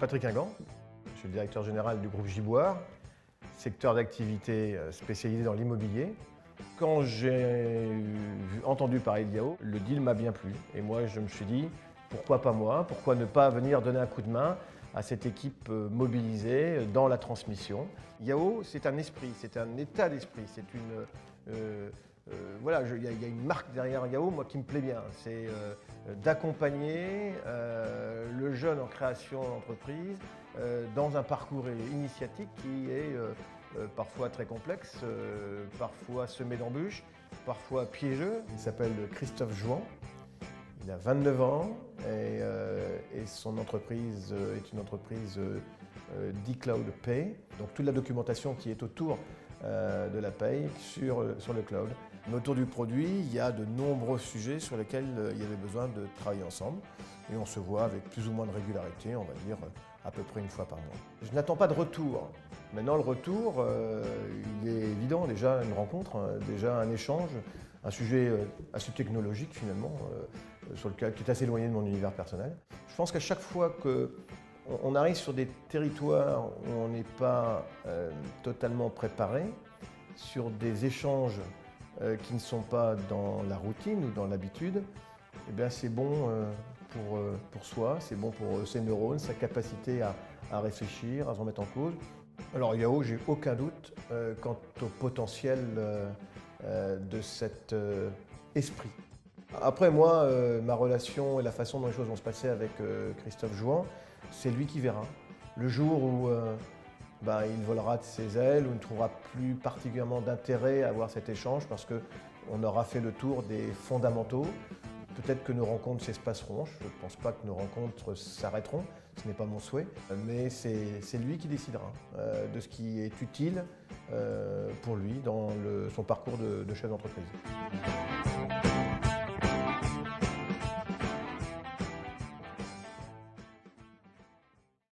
Patrick Ingan, je suis le directeur général du groupe Giboire, secteur d'activité spécialisé dans l'immobilier. Quand j'ai entendu parler de Yao, le deal m'a bien plu. Et moi, je me suis dit, pourquoi pas moi? Pourquoi ne pas venir donner un coup de main à cette équipe mobilisée dans la transmission? Yao, c'est un esprit, c'est un état d'esprit, c'est une... voilà, il y a une marque derrière Yao, moi, qui me plaît bien. C'est d'accompagner le jeune en création d'entreprise dans un parcours initiatique qui est parfois très complexe, parfois semé d'embûches, parfois piégeux. Il s'appelle Christophe Jouan, il a 29 ans et son entreprise est une entreprise d'e-cloud pay. Donc toute la documentation qui est autour de la paye sur le cloud. Mais autour du produit, il y a de nombreux sujets sur lesquels il y avait besoin de travailler ensemble. Et on se voit avec plus ou moins de régularité, on va dire à peu près une fois par mois. Je n'attends pas de retour. Maintenant, le retour, il est évident, déjà une rencontre, déjà un échange, un sujet assez technologique finalement, sur lequel, qui est assez éloigné de mon univers personnel. Je pense qu'à chaque fois qu'on arrive sur des territoires où on n'est pas totalement préparé, sur des échanges qui ne sont pas dans la routine ou dans l'habitude, eh bien c'est bon pour soi, c'est bon pour ses neurones, sa capacité à réfléchir, à se remettre en cause. Alors Yao, j'ai aucun doute quant au potentiel de cet esprit. Après moi, ma relation et la façon dont les choses vont se passer avec Christophe Jouan, c'est lui qui verra. Le jour où il volera de ses ailes, où il ne trouvera plus particulièrement d'intérêt à avoir cet échange parce qu'on aura fait le tour des fondamentaux. Peut-être que nos rencontres s'espaceront, je ne pense pas que nos rencontres s'arrêteront, ce n'est pas mon souhait, mais c'est lui qui décidera de ce qui est utile pour lui dans son parcours de chef d'entreprise.